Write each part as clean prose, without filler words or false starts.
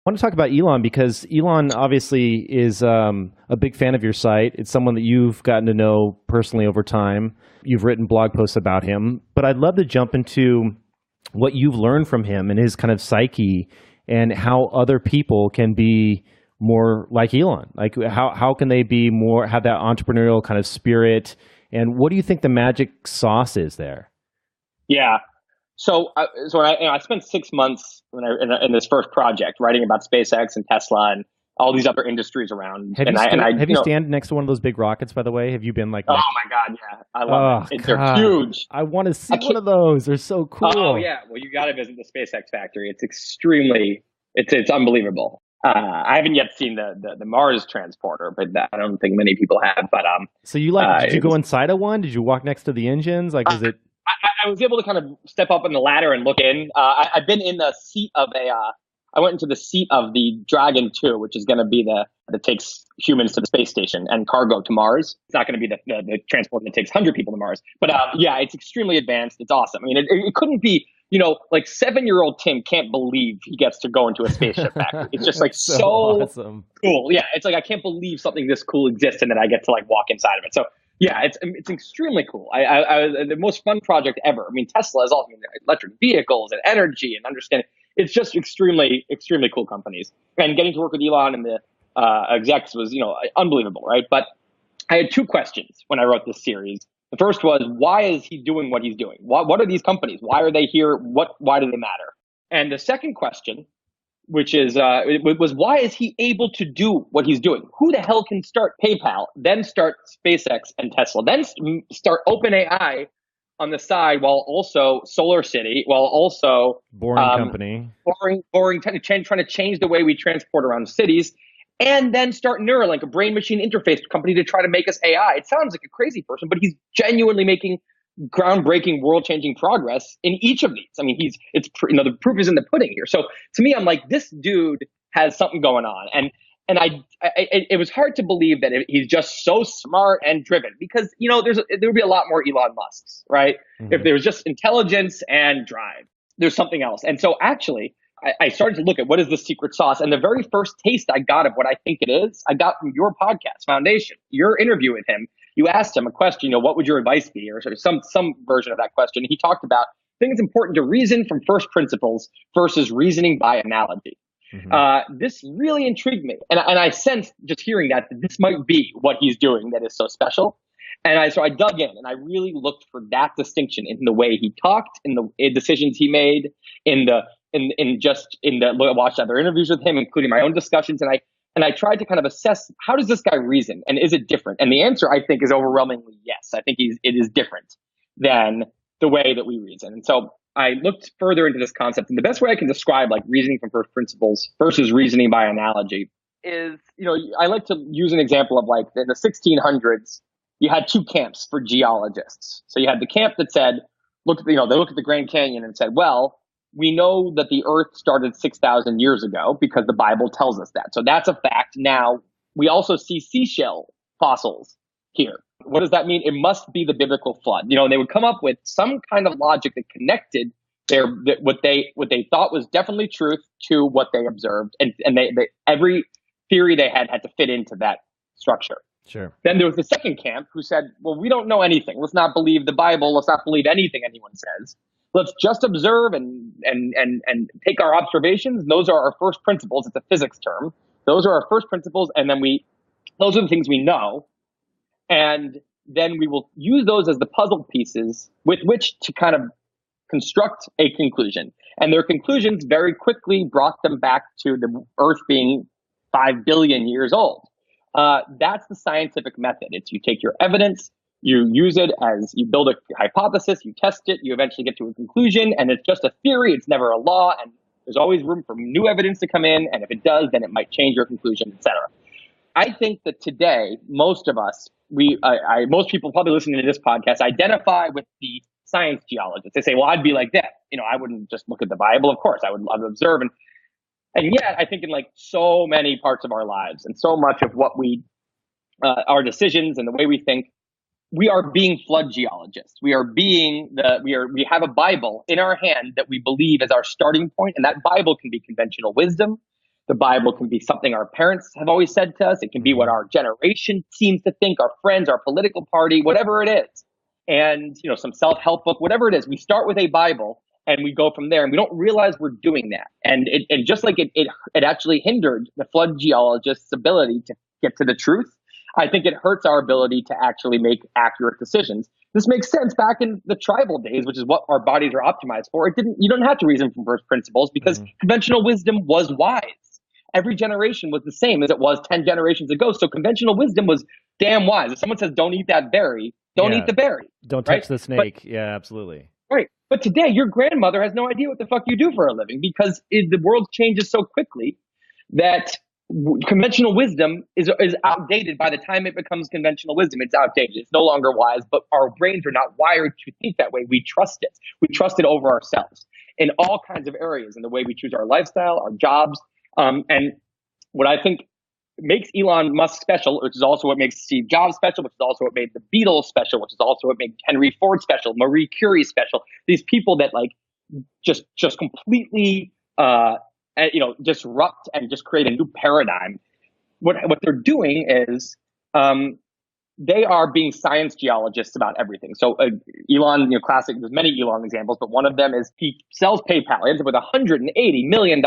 I want to talk about Elon because Elon obviously is a big fan of your site. It's someone that you've gotten to know personally over time. You've written blog posts about him, but I'd love to jump into what you've learned from him and his kind of psyche and how other people can be more like Elon. Like how can they be more, have that entrepreneurial kind of spirit? And what do you think the magic sauce is there? Yeah. So I spent 6 months in this first project writing about SpaceX and Tesla and all these other industries around. Have you stand next to one of those big rockets, by the way? Have you been like Oh next? my God, yeah, I love Oh They're God, huge. I want to I see one can't. of those. They're so Oh cool. yeah, well you got to visit the SpaceX factory. It's unbelievable. I haven't yet seen the Mars transporter, but I don't think many people have. But So you like? Did you it go was inside of one? Did you walk next to the engines? Like, was it? I was able to kind of step up on the ladder and look in. I've been in the seat of a. I went into the seat of the Dragon 2, which is going to be the that takes humans to the space station and cargo to Mars. It's not going to be the transport that takes 100 people to Mars, but yeah, it's extremely advanced. It's awesome. I mean, it couldn't be. Like 7-year-old Tim can't believe he gets to go into a spaceship factory. It's just like That's so so awesome. cool. Yeah, it's like I can't believe something this cool exists and that I get to like walk inside of it. So yeah, it's extremely cool. The most fun project ever. I mean, Tesla is all electric vehicles and energy and understanding. It's just extremely cool companies. And getting to work with Elon and the execs was unbelievable, right? But I had two questions when I wrote this series. The first was, why is he doing what he's doing? What are these companies? Why are they here? Why do they matter? And the second question, which is was why is he able to do what he's doing? Who the hell can start PayPal, then start SpaceX and Tesla, then start OpenAI on the side, while also Solar City, while also Boring company. trying to change the way we transport around cities, and then start Neuralink, a brain machine interface company to try to make us AI. It sounds like a crazy person, but he's genuinely making groundbreaking, world-changing progress in each of these. I mean, the proof is in the pudding here. So to me, I'm like, this dude has something going on, and it was hard to believe that he's just so smart and driven, because there would be a lot more Elon Musks, right? If Hmm. there was just intelligence and drive, there's something else. And so actually, I started to look at what is the secret sauce, and the very first taste I got of what I think it is, I got from your podcast, Foundation, your interview with him. You asked him a question, what would your advice be, or sort of some version of that question. He talked about, I think it's important to reason from first principles versus reasoning by analogy. Hmm. This really intrigued me, and I sensed just hearing that this might be what he's doing that is so special. And so I dug in and I really looked for that distinction in the way he talked, in the decisions he made, in the watched other interviews with him, including my own discussions, and I tried to kind of assess, how does this guy reason, and is it different? And the answer, I think, is overwhelmingly yes. I think it is different than the way that we reason. And so I looked further into this concept, and the best way I can describe like reasoning from first principles versus reasoning by analogy is, I like to use an example of like in the 1600s, you had two camps for geologists. So you had the camp that said, they looked at the Grand Canyon and said, well, we know that the earth started 6,000 years ago because the Bible tells us that. So that's a fact. Now, we also see seashell fossils here. What does that mean? It must be the biblical flood. They would come up with some kind of logic that connected what they thought was definitely truth to what they observed. And every theory they had to fit into that structure. Sure. Then there was the second camp who said, well, we don't know anything. Let's not believe the Bible. Let's not believe anything anyone says. Let's just observe and take our observations. Those are our first principles. It's a physics term. Those are our first principles. And then those are the things we know. And then we will use those as the puzzle pieces with which to kind of construct a conclusion. And their conclusions very quickly brought them back to the earth being 5 billion years old. That's the scientific method. It's, you take your evidence, you use it as, you build a hypothesis, you test it, you eventually get to a conclusion, and it's just a theory, it's never a law, and there's always room for new evidence to come in, and if it does, then it might change your conclusion, etc. I think that today, most of us, most people probably listening to this podcast identify with the science geologists. They say, well, I'd be like that. I wouldn't just look at the Bible. Of course, I would observe. And yet, I think in like so many parts of our lives and so much of what our decisions and the way we think, we are being flood geologists. We have a Bible in our hand that we believe as our starting point, and that Bible can be conventional wisdom. The Bible can be something our parents have always said to us. It can be what our generation seems to think, our friends, our political party, whatever it is. And, some self-help book, whatever it is, we start with a Bible and we go from there, and we don't realize we're doing that. And just like it actually hindered the flood geologist's ability to get to the truth, I think it hurts our ability to actually make accurate decisions. This makes sense back in the tribal days, which is what our bodies are optimized for. You don't have to reason from first principles because conventional wisdom was wise. Every generation was the same as it was 10 generations ago. So conventional wisdom was damn wise. If someone says, don't eat that berry, don't eat the berry. Don't touch the snake. Yeah, absolutely. Right. But today, your grandmother has no idea what the fuck you do for a living because the world changes so quickly that conventional wisdom is outdated. By the time it becomes conventional wisdom, it's outdated. It's no longer wise, but our brains are not wired to think that way. We trust it. We trust it over ourselves in all kinds of areas, in the way we choose our lifestyle, our jobs. And what I think makes Elon Musk special, which is also what makes Steve Jobs special, which is also what made the Beatles special, which is also what made Henry Ford special, Marie Curie special. These people that just completely disrupt and just create a new paradigm. What they're doing is they are being science geologists about everything. So Elon, classic. There's many Elon examples, but one of them is he sells PayPal. He ends up with $180 million.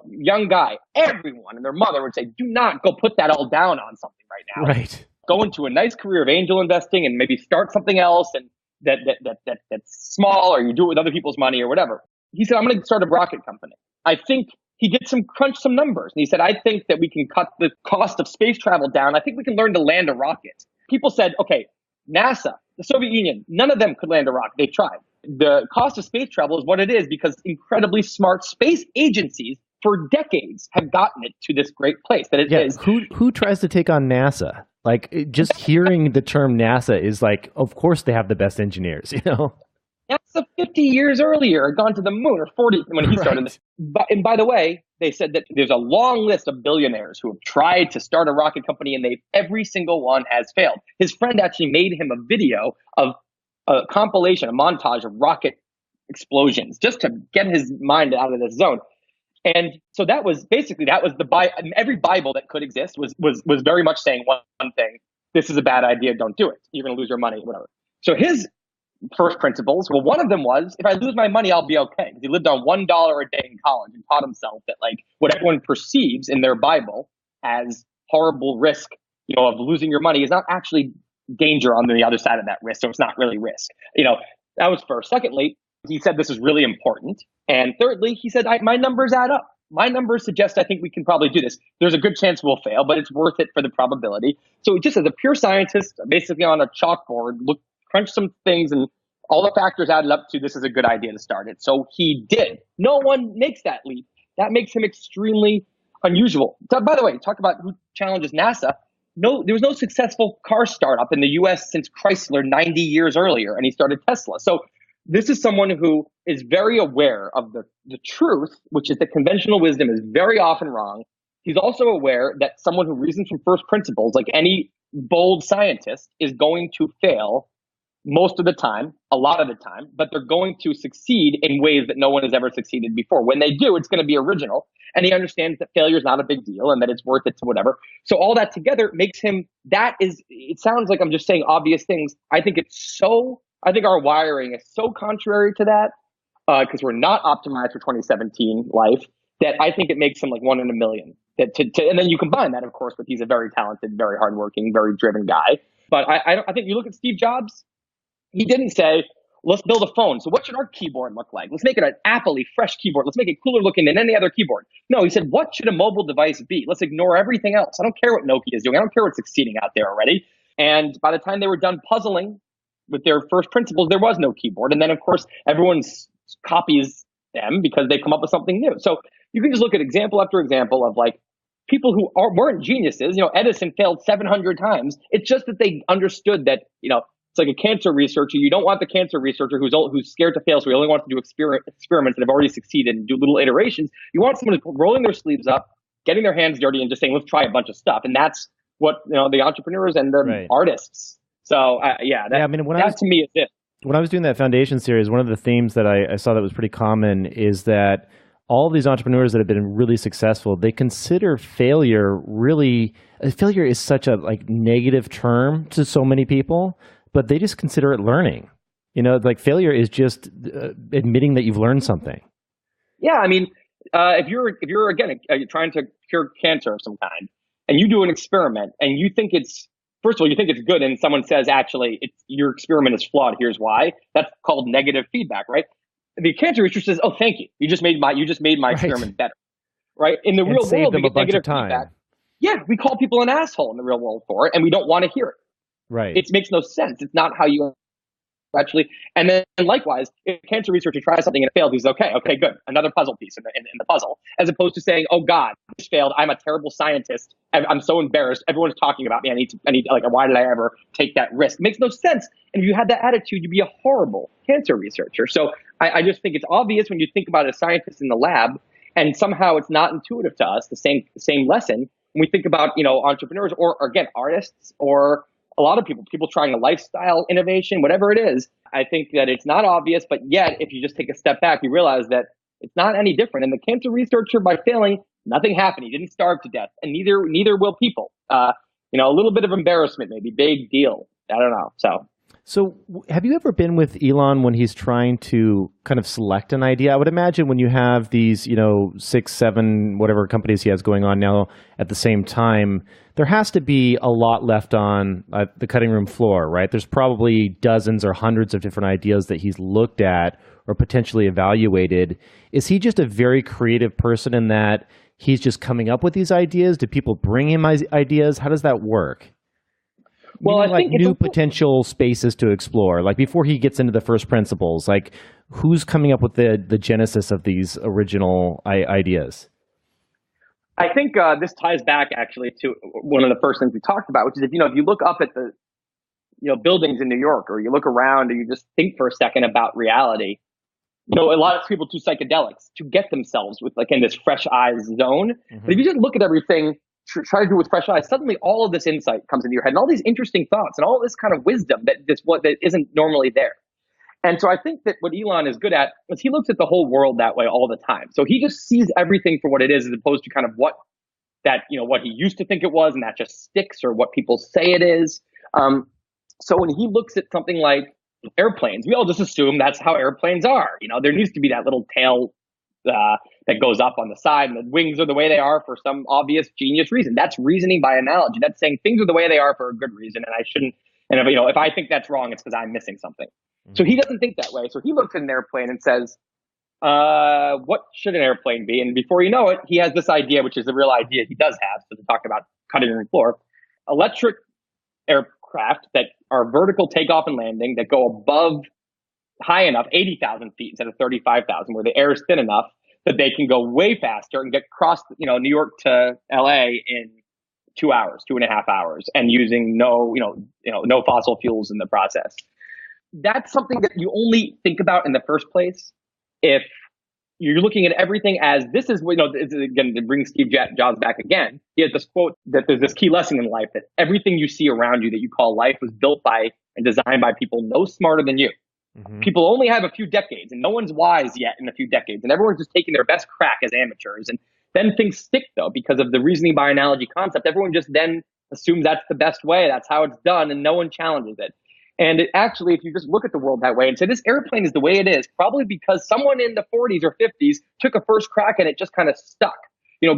Young guy, everyone and their mother would say, do not go put that all down on something right now. Right. Go into a nice career of angel investing and maybe start something else and that's small, or you do it with other people's money or whatever. He said, I'm going to start a rocket company. I think he did crunch some numbers. And he said, I think that we can cut the cost of space travel down. I think we can learn to land a rocket. People said, okay, NASA, the Soviet Union, none of them could land a rocket. They tried. The cost of space travel is what it is because incredibly smart space agencies for decades have gotten it to this great place that it is. Who tries to take on NASA? Just hearing the term NASA is of course they have the best engineers, NASA 50 years earlier had gone to the moon, or 40 when he started this. And by the way, they said that there's a long list of billionaires who have tried to start a rocket company and every single one has failed. His friend actually made him a video of a compilation, a montage of rocket explosions just to get his mind out of this zone. And so that was every Bible that could exist was very much saying one thing: this is a bad idea, don't do it. You're going to lose your money, whatever. So his first principles, well, one of them was, if I lose my money, I'll be okay. He lived on $1 a day in college and taught himself that what everyone perceives in their Bible as horrible risk, of losing your money is not actually danger on the other side of that risk. So it's not really risk. That was first. Secondly, he said this is really important. And thirdly, he said, my numbers add up. My numbers suggest I think we can probably do this. There's a good chance we'll fail, but it's worth it for the probability. So just as a pure scientist, basically on a chalkboard, crunch some things, and all the factors added up to this is a good idea to start it. So he did. No one makes that leap. That makes him extremely unusual. By the way, talk about who challenges NASA. No, there was no successful car startup in the US since Chrysler 90 years earlier, and he started Tesla. So this is someone who is very aware of the truth, which is that conventional wisdom is very often wrong. He's also aware that someone who reasons from first principles, like any bold scientist, is going to fail most of the time, a lot of the time, but they're going to succeed in ways that no one has ever succeeded before. When they do, it's going to be original. And he understands that failure is not a big deal and that it's worth it to whatever. So all that together makes him, it sounds like I'm just saying obvious things. I think our wiring is so contrary to that because we're not optimized for 2017 life that I think it makes him like one in a million. And then you combine that, of course, with he's a very talented, very hardworking, very driven guy. But I think you look at Steve Jobs, he didn't say, let's build a phone. So what should our keyboard look like? Let's make it an Apple-y, fresh keyboard. Let's make it cooler looking than any other keyboard. No, he said, what should a mobile device be? Let's ignore everything else. I don't care what Nokia is doing. I don't care what's succeeding out there already. And by the time they were done puzzling with their first principles, there was no keyboard. And then, of course, everyone copies them because they come up with something new. So you can just look at example after example of people who weren't geniuses. Edison failed 700 times. It's just that they understood that, it's like a cancer researcher. You don't want the cancer researcher who's scared to fail, so he only wants to do experiments that have already succeeded and do little iterations. You want someone who's rolling their sleeves up, getting their hands dirty, and just saying, let's try a bunch of stuff. And that's what the entrepreneurs and the artists. So that to me is it. When I was doing that foundation series, one of the themes that I saw that was pretty common is that all these entrepreneurs that have been really successful, they consider failure really, failure is such a like negative term to so many people, but they just consider it learning. Like failure is just admitting that you've learned something. Yeah, I mean, if you're again trying to cure cancer of some kind, and you do an experiment, and you think it's first of all you think it's good, and someone says actually your experiment is flawed. Here's why. That's called negative feedback, right? The cancer researcher says, "Oh, thank you. You just made my Right. experiment better." Right? In the And real save world, we them a get bunch of negative feedback. time. Yeah, we call people an asshole in the real world for it, and we don't want to hear it. Right. It makes no sense. It's not how you actually. And then likewise, if a cancer researcher tries something and it fails, he's okay, good, another puzzle piece in the puzzle, as opposed to saying, oh God, this failed. I'm a terrible scientist. I'm so embarrassed. Everyone's talking about me. I need like, why did I ever take that risk? It makes no sense. And if you had that attitude, you'd be a horrible cancer researcher. So I just think it's obvious when you think about a scientist in the lab, and somehow it's not intuitive to us, the same lesson when we think about, entrepreneurs or again, artists or a lot of people trying a lifestyle innovation, whatever it is. I think that it's not obvious, but yet if you just take a step back, you realize that it's not any different. And the cancer researcher, by failing, nothing happened. He didn't starve to death, and neither will people. A little bit of embarrassment, maybe big deal. I don't know. So, have you ever been with Elon when he's trying to kind of select an idea? I would imagine when you have these, 6, 7, whatever companies he has going on now at the same time, there has to be a lot left on the cutting room floor, right? There's probably dozens or hundreds of different ideas that he's looked at or potentially evaluated. Is he just a very creative person in that he's just coming up with these ideas? Do people bring him ideas? How does that work? Well, I think new potential spaces to explore. Like before he gets into the first principles, like who's coming up with the genesis of these original ideas? I think this ties back actually to one of the first things we talked about, which is if you look up at the buildings in New York, or you look around, or you just think for a second about reality. A lot of people do psychedelics to get themselves with in this fresh eyes zone. Mm-hmm. But if you just look at everything, try to do it with fresh eyes, suddenly all of this insight comes into your head, and all these interesting thoughts, and all this kind of wisdom that isn't normally there. And so I think that what Elon is good at is he looks at the whole world that way all the time. So he just sees everything for what it is, as opposed to kind of what he used to think it was, and that just sticks, or what people say it is. So when he looks at something like airplanes, we all just assume that's how airplanes are. There needs to be that little tail that goes up on the side, and the wings are the way they are for some obvious genius reason. That's reasoning by analogy. That's saying things are the way they are for a good reason, and I shouldn't. And if I think that's wrong, it's because I'm missing something. Mm-hmm. So he doesn't think that way. So he looks at an airplane and says, what should an airplane be? And before you know it, he has this idea, which is the real idea he does have. So to talk about cutting room floor, electric aircraft that are vertical takeoff and landing, that go above high enough, 80,000 feet instead of 35,000, where the air is thin enough that they can go way faster and get across, New York to LA in 2 hours, 2.5 hours, and using no fossil fuels in the process. That's something that you only think about in the first place if you're looking at everything as this is, again, to bring Steve Jobs back again. He has this quote that there's this key lesson in life, that everything you see around you that you call life was built by and designed by people no smarter than you. Mm-hmm. People only have a few decades, and no one's wise yet in a few decades, and everyone's just taking their best crack as amateurs. And then things stick, though, because of the reasoning by analogy concept. Everyone just then assumes that's the best way, that's how it's done, and no one challenges it. And actually, if you just look at the world that way and say this airplane is the way it is, probably because someone in the 40s or 50s took a first crack and it just kind of stuck.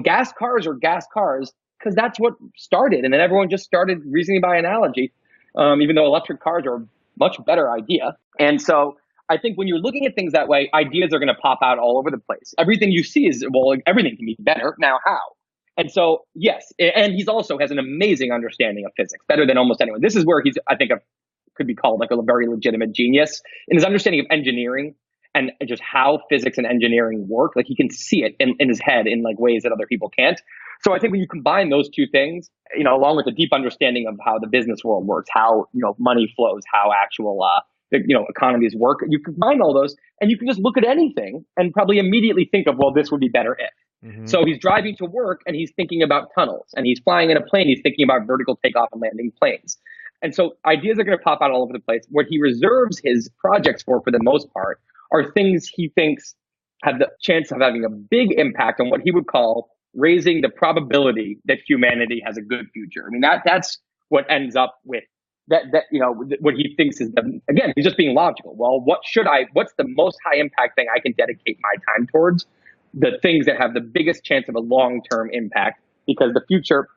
Gas cars are gas cars because that's what started. And then everyone just started reasoning by analogy, even though electric cars are a much better idea. And so I think when you're looking at things that way, ideas are going to pop out all over the place. Everything you see is, well, everything can be better. Now, how? And so, yes. And he's also has an amazing understanding of physics, better than almost anyone. This is where he's, I think, could be called like a very legitimate genius in his understanding of engineering and just how physics and engineering work. Like he can see it in his head in like ways that other people can't. So I think when you combine those two things, along with a deep understanding of how the business world works, how, money flows, how actual, economies work, you combine all those and you can just look at anything and probably immediately think of, well, this would be better if. Mm-hmm. So he's driving to work and he's thinking about tunnels, and he's flying in a plane. He's thinking about vertical takeoff and landing planes. And so ideas are going to pop out all over the place. What he reserves his projects for the most part, are things he thinks have the chance of having a big impact on what he would call raising the probability that humanity has a good future. I mean, that's what ends up with that what he thinks is again, he's just being logical. Well, what's the most high impact thing I can dedicate my time towards? The things that have the biggest chance of a long-term impact, because the future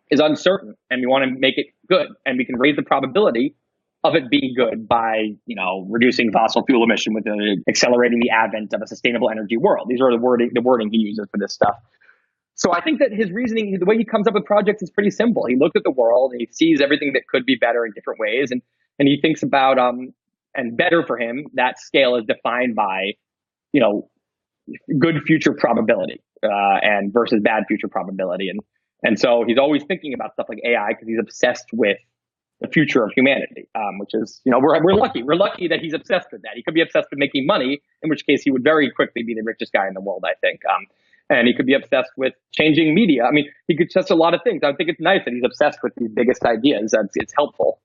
is uncertain and we want to make it good, and we can raise the probability of it being good by, reducing fossil fuel emission with accelerating the advent of a sustainable energy world. These are the wording he uses for this stuff. So I think that his reasoning, the way he comes up with projects is pretty simple. He looks at the world and he sees everything that could be better in different ways. And he thinks about, and better for him, that scale is defined by, good future probability, and versus bad future probability. And so he's always thinking about stuff like AI because he's obsessed with the future of humanity, which is, we're lucky. We're lucky that he's obsessed with that. He could be obsessed with making money, in which case he would very quickly be the richest guy in the world, I think. And he could be obsessed with changing media. I mean, he could obsess a lot of things. I think it's nice that he's obsessed with these biggest ideas. It's helpful.